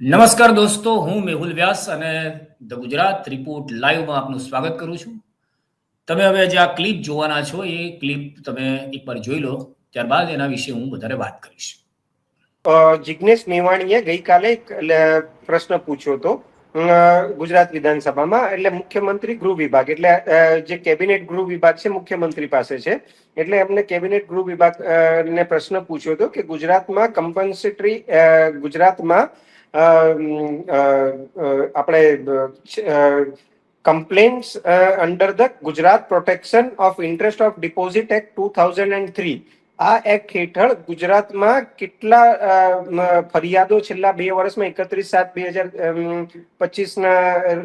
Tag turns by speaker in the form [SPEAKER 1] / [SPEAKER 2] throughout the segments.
[SPEAKER 1] નમસ્કાર દોસ્તો, હું મેહુલ વ્યાસ અને ધ ગુજરાત રિપોર્ટ લાઈવમાં આપનું સ્વાગત કરું છું. તમે હવે જે આ ક્લિપ જોવાના છો એ ક્લિપ તમે એકવાર જોઈ લો, ત્યારબાદ એના વિશે હું વધારે વાત કરીશ.
[SPEAKER 2] જિગ્નેશ મેવાણીએ ગઈકાલે એક પ્રશ્ન પૂછ્યો હતો ગુજરાત વિધાનસભામાં. એટલે મુખ્યમંત્રી ગૃહ વિભાગ, એટલે જે કેબિનેટ ગૃહ વિભાગ છે મુખ્યમંત્રી પાસે છે, એટલે એમને કેબિનેટ ગૃહ વિભાગ ને પ્રશ્ન પૂછ્યો હતો કે ગુજરાતમાં કમ્પન્સેટરી ગુજરાતમાં આપણે complaints under the Gujarat protection of interest of deposit act 2003, આ એક્ટ હેઠળ ગુજરાતમાં કેટલા ફરિયાદો છેલ્લા 2 વર્ષમાં 31/7/2025 ના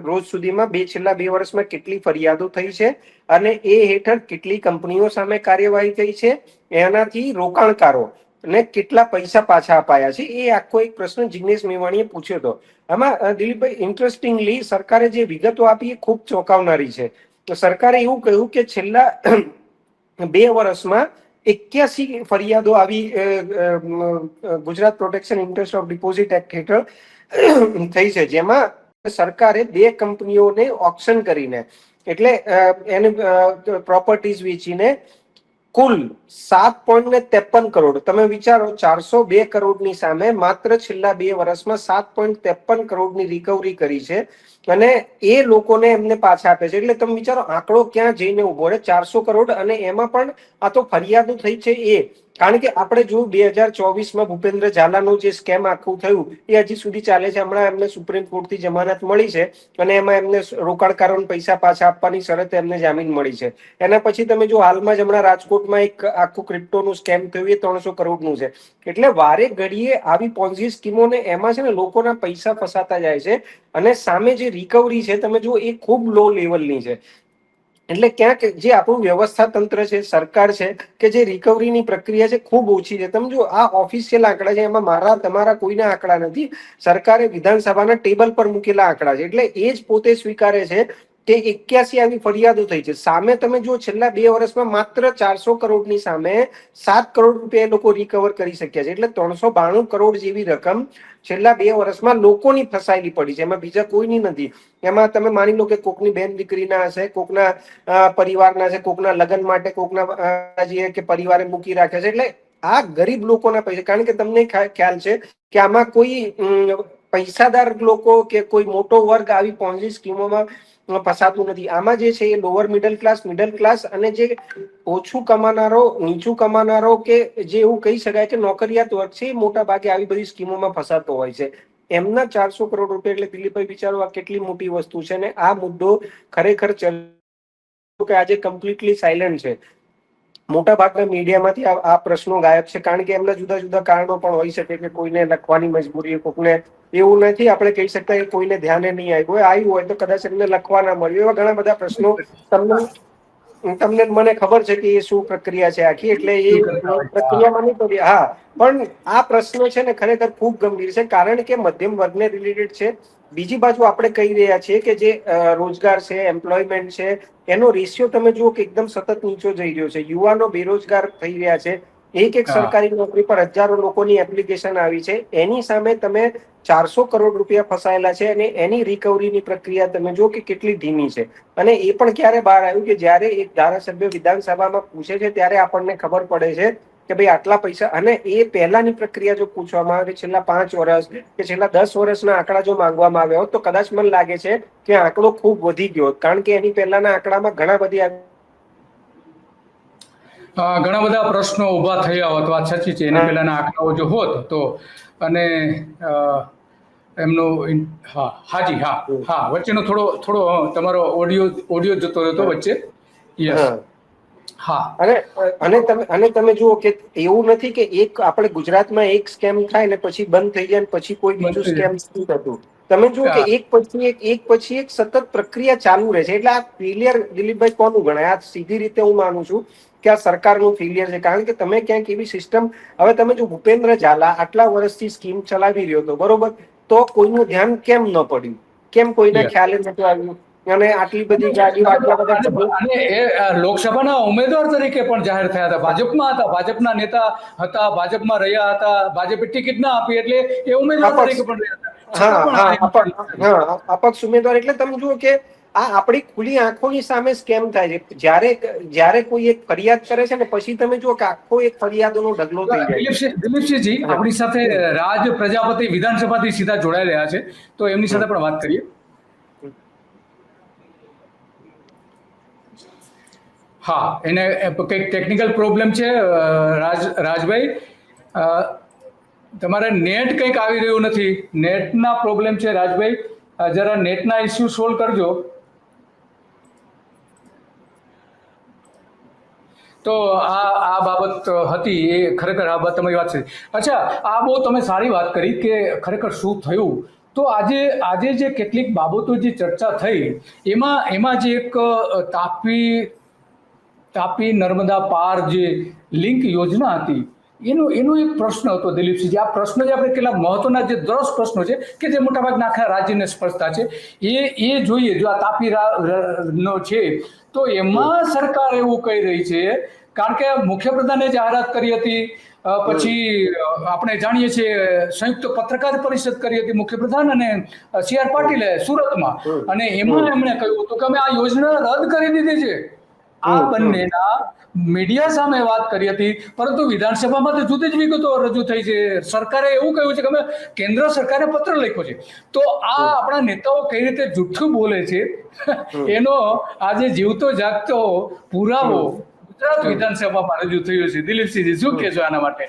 [SPEAKER 2] રોજ સુધીમાં છેલ્લા 2 વર્ષમાં કેટલી ફરિયાદો થઈ છે અને એ હેઠળ કેટલી કંપનીઓ સામે કાર્યવાહી થઈ છે, એનાથી રોકાણકારો ને કેટલા પૈસા પાછા અપાયા છે, એ આખો એક પ્રશ્ન જિગ્નેશ મેવાણીએ પૂછ્યો હતો. આમાં દિલીપભાઈ, ઇન્ટરેસ્ટિંગલી સરકારે જે વિગતો આપી એ ખૂબ ચોંકાવનારી છે. તો સરકારે એવું કહ્યું કે છેલ્લા 2 વર્ષમાં 81 ફરિયાદો આવી Gujarat protection interest of deposit act હેઠળ થઈ છે, જેમાં સરકારે 2 કંપનીઓને ઓક્શન કરીને, એટલે એને પ્રોપર્ટીઝ વેચીને કુલ 7.53 કરોડ, તમે વિચારો 402 કરોડની સામે માત્ર છેલ્લા 2 વર્ષમાં 7.53 કરોડની રિકવરી કરી છે અને એ લોકોને એમને પાછા આપે છે. એટલે તમે વિચારો આંકડો ક્યાં જઈને ઉભો રહે, 400 કરોડ. અને એમાં પણ આ તો ફરિયાદો થઈ છે એ, કારણ કે આપણે જોયું 2024માં ભૂપેન્દ્ર ઝાલાનું જે સ્કેમ આખું થયું એ હજી સુધી ચાલે છે. હમણાં એમને સુપ્રીમ કોર્ટથી જમાનત મળી છે અને એમાં એમને રોકાણકારોને પૈસા પાછા આપવાની શરતે એમને જામીન મળી છે. એના પછી તમે જો હાલમાં જ હમણાં રાજકોટમાં એક આખું ક્રિપ્ટોનું સ્કેમ થયું, એ 300 કરોડનું છે. એટલે વારે ઘડીએ આવી પોન્ઝી સ્કીમોને એમાં છે ને લોકોના પૈસા ફસાતા જાય છે અને સામે જે રિકવરી છે તમે જુઓ એ ખૂબ લો લેવલની છે. એટલે ક્યાંક જે આપણું વ્યવસ્થા તંત્ર છે, સરકાર છે, કે જે રિકવરીની પ્રક્રિયા છે ખૂબ ઓછી છે. તમે જો આ ઓફિશિયલ આંકડા છે, એમાં મારા તમારા કોઈના આંકડા નથી, સરકારે વિધાનસભાના ટેબલ પર મૂકેલા આંકડા છે. એટલે એ જ પોતે સ્વીકારે છે કે 81 આવી ફરિયાદો થઈ છે. સામે તમે જો છેલ્લા 2 વર્ષમાં માત્ર 400 કરોડની સામે 7 કરોડ રૂપિયા એ લોકો રિકવર કરી શક્યા છે. એટલે 392 કરોડ જેવી રકમ છેલ્લા 2 વર્ષમાં લોકોની ફસાયેલી પડી છે, એમાં બીજા કોઈની નથી. એમાં તમે માની લો કે કોકની બેન દીકરીના હશે, કોકના પરિવારના છે, કોકના લગ્ન માટે કોકના કે પરિવારે મૂકી રાખ્યા છે. એટલે આ ગરીબ લોકોના પૈસા, કારણ કે તમને ખ્યાલ છે કે આમાં કોઈ પૈસાદાર લોકો કે કોઈ મોટો વર્ગ આવી પોન્ઝી સ્કીમોમાં ફસાતું નથી. આમાં જે છે એ લોઅર મિડલ ક્લાસ અને જે ઓછું કમાનારો, નીચું કમાનારો, કે જે એવું કહી શકાય કે નોકરિયાત વર્ગ છે, એ મોટા ભાગે આવી બધી સ્કીમોમાં ફસાતો હોય છે. એમના 400 કરોડ રૂપિયા, એટલે દિલીપભાઈ વિચારો આ કેટલી મોટી વસ્તુ છે. અને આ મુદ્દો ખરેખર કે આજે કમ્પ્લીટલી સાયલન્ટ છે. મોટા ભાગના મીડિયામાંથી આ પ્રશ્નો ગાયબ છે, કારણ કે એમના જુદા જુદા કારણો પણ હોઈ શકે કે કોઈને લખવાની મજબૂરી, કોકને એવું નથી આપણે કહી શકતા કે કોઈને ધ્યાને નહીં આવ્યું હોય તો કદાચ એમને લખવા ના મળ્યું. એવા ઘણા બધા પ્રશ્નો તમને મને ખબર છે કે એ શું પ્રક્રિયા છે આખી, એટલે એ પ્રક્રિયામાં નહીં પડી. હા, પણ આ પ્રશ્નો છે ને ખરેખર ખૂબ ગંભીર છે, કારણ કે મધ્યમ વર્ગને રિલેટેડ છે. બીજી બાજુ આપણે કહી રહ્યા છીએ કે જે રોજગાર છે, એમ્પ્લોયમેન્ટ છે, એનો રેશિયો તમે જુઓ કે એકદમ સતત નીચો જઈ રહ્યો છે. યુવાનો બેરોજગાર થઈ રહ્યા છે. એક સરકારી નોકરી પર હજારો લોકોની એપ્લિકેશન આવી છે. એની સામે તમે 400 કરોડ રૂપિયા ફસાયેલા છે અને એની રિકવરીની પ્રક્રિયા તમે જુઓ કે કેટલી ધીમી છે. અને એ પણ ક્યારે બહાર આવ્યું કે જ્યારે એક ધારાસભ્ય વિધાનસભામાં પૂછે છે ત્યારે આપણને ખબર પડે છે કે ભાઈ આટલા પૈસા. અને એ પહેલાની પ્રક્રિયા જો પૂછવામાં આવે છેલ્લા 5 વર્ષ કે છેલ્લા 10 વર્ષના આંકડા જો માંગવામાં આવ્યા હોત તો કદાચ મને લાગે છે કે આંકડો ખૂબ વધી ગયો, કારણ કે એની પહેલાના આંકડામાં
[SPEAKER 3] ઘણા બધા પ્રશ્નો ઊભા થયા હોત, વાત સાચી છે. એની પહેલાના આંકડાઓ જો હોત તો, અને એમનું હાજી વચ્ચેનો થોડો તમારો ઓડિયો જતો રહેતો વચ્ચે. યસ.
[SPEAKER 2] અને તમે જુઓ કે એવું નથી કે એક આપણે ગુજરાતમાં એક સ્કેમ થાય ને પછી બંધ થઈ જાય, પછી કોઈ બીજું સ્કેમ નથી થતું. તમે જુઓ કે એક પછી એક સતત પ્રક્રિયા ચાલુ રહે છે. એટલે આ ફેલિયર દિલીપભાઈ કોનું ગણાય? આ સીધી રીતે હું માનું છું કે આ સરકારનું ફેલિયર છે, કારણ કે તમે ક્યાંક એવી સિસ્ટમ, હવે તમે જો ભૂપેન્દ્ર ઝાલા આટલા વર્ષથી સ્કીમ ચલાવી રહ્યો હતો, બરોબર, તો કોઈનું ધ્યાન કેમ ન પડ્યું? કેમ કોઈને ખ્યાલ નતો આવ્યું? અને આટલી બધી ગાડીઓ આટલા બધા
[SPEAKER 3] અને એ લોકસભાના ઉમેદવાર તરીકે પણ જાહેર થયા હતા, ભાજપમાં હતા, ભાજપના નેતા હતા, ભાજપમાં રહ્યા હતા, ભાજપે ટિકિટ ના આપી એટલે એ ઉમેદવાર તરીકે પણ રહ્યા હતા.
[SPEAKER 2] અપક્ષ ઉમેદવાર. એટલે તમે જુઓ કે આ આપણી ખુલ્લી આંખોની સામે સ્કેમ થાય છે. જ્યારે કોઈ એક ફરિયાદ કરે છે ને પછી તમે જુઓ કે આખો એક ફરિયાદોનો ઢગલો થઈ જાય છે.
[SPEAKER 3] દિલીપસિંહજી આપણી સાથે રાજ પ્રજાપતિ વિધાનસભાથી સીધા જોડાઈ રહ્યા છે, તો એમની સાથે પણ વાત કરીએ. હા, એને કંઈક ટેકનિકલ પ્રોબ્લેમ છે. રાજભાઈ, તમારે નેટ કંઈક આવી રહ્યું નથી, નેટના પ્રોબ્લેમ છે રાજભાઈ, જરા નેટના ઇસ્યુ સોલ્વ કરજો. તો આ બાબત હતી, એ ખરેખર આ બાબત તમારી વાત છે. અચ્છા, આ બહુ તમે સારી વાત કરી કે ખરેખર શું થયું. તો આજે જે કેટલીક બાબતો જે ચર્ચા થઈ એમાં જે એક તાપી નર્મદા પાર જે લિંક યોજના હતી એનો એક પ્રશ્ન હતો દિલીપસિંહજી. આ પ્રશ્ન જે આપણે કેટલા મહત્વના જે 10 પ્રશ્નો છે કે જે મોટાભાગના આખા રાજ્યને સ્પર્શતા છે એ જોઈએ. જો આ તાપી નો છે તો એમાં સરકાર એવું કહી રહી છે, કારણ કે મુખ્યપ્રધાને જાહેરાત કરી હતી, પછી આપણે જાણીએ છીએ સંયુક્ત પત્રકાર પરિષદ કરી હતી મુખ્યપ્રધાન અને CR પાટીલે સુરતમાં, અને એમાં એમણે કહ્યું હતું કે અમે આ યોજના રદ કરી દીધી છે. આ બંનેના મીડિયા સામે વાત કરી હતી, પરંતુ વિધાનસભામાં તો જુદી જ વિગતો રજૂ થઈ છે. સરકારે એવું કહ્યું છે કે અમે કેન્દ્ર સરકારે પત્ર લખ્યો છે. તો આ આપણા નેતાઓ કઈ રીતે જુઠ્ઠું બોલે છે એનો આજે જીવતો જાગતો પુરાવો ગુજરાત વિધાનસભામાં રજૂ થયો છે. દિલીપસિંહજી, શું કહેશો આના માટે?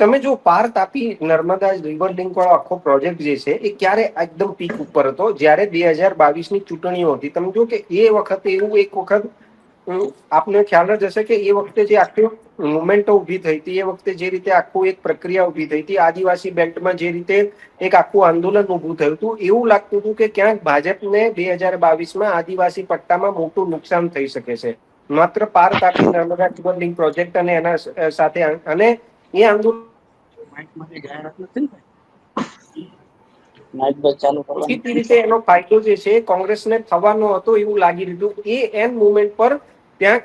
[SPEAKER 2] તમે જો પાર તાપી નર્મદા રિવર લિંક વાળો આખો પ્રોજેક્ટ જે છે એ ક્યારે એકદમ પીક ઉપર હતો, જ્યારે 2022ની ચૂંટણીઓ હતી. તમે જો કે એ વખતે એવું એક વખત આપને ખ્યાલ જ હશે કે એ વખતે જે આખી મુવમેન્ટો ઉભી થઈ હતી, એ વખતે જે રીતે આખું એક પ્રક્રિયા ઉભી થઈ હતી, આદિવાસી બેલ્ટમાં જે રીતે એક આખું આંદોલન ઉભું થયું હતું, એવું લાગતું હતું કે ક્યાંક ભાજપને 2022માં આદિવાસી પટ્ટામાં મોટું નુકસાન થઈ શકે છે માત્ર પાર Tapi Narmada river link project અને એના સાથે. અને એ આંદોલન રીતે એનો ફાયદો જે છે કોંગ્રેસને થવાનો હતો એવું લાગી રહ્યું. એ એન મુવમેન્ટ પર ત્યાં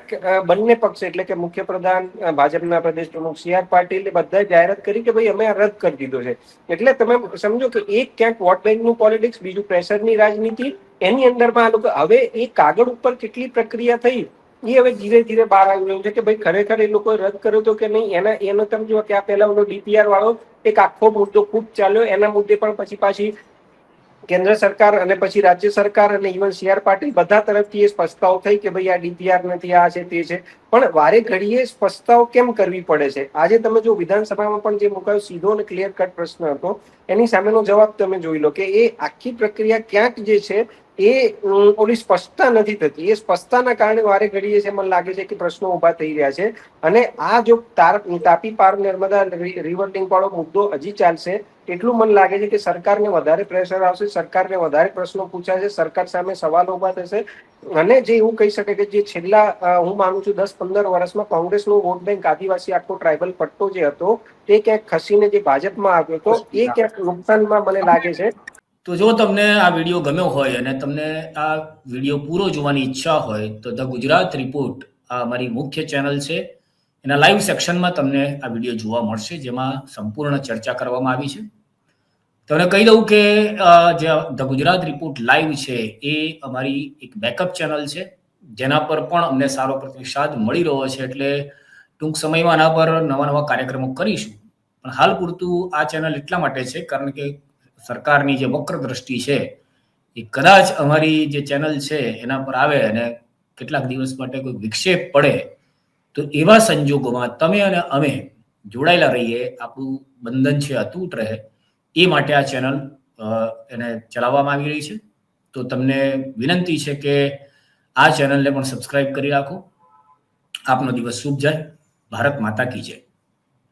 [SPEAKER 2] બંને પક્ષ એટલે કે મુખ્યપ્રધાન ભાજપના પ્રદેશ પ્રમુખ CR પાટીલ બધા જાહેરાત કરી કે ભાઈ અમે આ રદ કરી દીધો છે. એટલે તમે સમજો કે એક ક્યાંક વોટ બેંકનું પોલિટિક્સ, બીજું પ્રેશરની રાજનીતિ, એની અંદરમાં આ લોકો હવે એ કાગળ ઉપર કેટલી પ્રક્રિયા થઈ એ હવે ધીરે ધીરે બહાર આવી રહ્યું છે કે ભાઈ ખરેખર એ લોકોએ રદ કર્યો હતો કે નહીં. એનો તમે જો કે આ પહેલા ઓલો DPR વાળો એક આખો મુદ્દો ખૂબ ચાલ્યો, એના મુદ્દે પણ પાછી કેન્દ્ર સરકાર અને પછી રાજ્ય સરકાર અને ઇવન CR પાટીલ બધા તરફથી એ સ્પષ્ટતાઓ થઈ કે ભાઈ આ DPR નથી, આ છે તે છે. પણ વારે ઘડીએ સ્પષ્ટતાઓ કેમ કરવી પડે છે? આજે તમે જો વિધાનસભામાં પણ જે મુકાયો સીધો અને ક્લિયર કટ પ્રશ્ન હતો, એની સામેનો જવાબ તમે જોઈ લો કે એ આખી પ્રક્રિયા ક્યાંક જે છે એ ઓલી સ્પષ્ટતા નથી થતી. એ સ્પષ્ટતાના કારણે વારે ઘડીએ છે મને લાગે છે કે પ્રશ્નો ઉભા થઈ રહ્યા છે. અને આ જો તાપી પાર નર્મદા રિવર લિંક વાળો મુદ્દો હજી ચાલશે એટલું મને લાગે છે કે સરકારને વધારે પ્રેશર આવશે, સરકારને વધારે પ્રશ્નો પૂછાશે, સરકાર સામે સવાલો ઉભા થશે. અને જે એવું કહી શકે કે જે છેલ્લા હું માનું છું 10-15 વર્ષમાં કોંગ્રેસનો વોટ બેંક આદિવાસી આખો ટ્રાઇબલ પટ્ટો જે હતો તે ક્યાંક ખસીને જે ભાજપમાં આવ્યો હતો એ ક્યાંક નુકસાનમાં મને લાગે છે.
[SPEAKER 1] તો જો તમને આ વિડીયો ગમ્યો હોય અને તમને આ વિડીયો પૂરો જોવાની ઈચ્છા હોય તો ધ ગુજરાત રિપોર્ટ આ અમારી મુખ્ય ચેનલ છે, એના લાઈવ સેક્શનમાં તમને આ વિડીયો જોવા મળશે, જેમાં સંપૂર્ણ ચર્ચા કરવામાં આવી છે. તમને કહી દઉં કે જે ધ ગુજરાત રિપોર્ટ લાઈવ છે એ અમારી એક બેકઅપ ચેનલ છે, જેના પર પણ અમને સારો પ્રતિસાદ મળી રહ્યો છે. એટલે ટૂંક સમયમાં આના પર નવા કાર્યક્રમો કરીશું. પણ હાલ પૂરતું આ ચેનલ એટલા માટે છે કારણ કે સરકારની જે વક્ર દ્રષ્ટિ છે એ કદાચ અમારી જે ચેનલ છે એના પર આવે અને કેટલાક દિવસ માટે કોઈ વિક્ષેપ પડે તો એવા સંજોગોમાં તમે અને અમે જોડાયેલા રહીએ, આપણું બંધન છે અતૂટ રહે, એ માટે આ ચેનલ એને ચલાવવામાં આવી રહી છે. તો તમને વિનંતી છે કે આ ચેનલને પણ સબસ્ક્રાઇબ કરી રાખો. આપનો દિવસ શુભ જાય. ભારત માતા કી જય.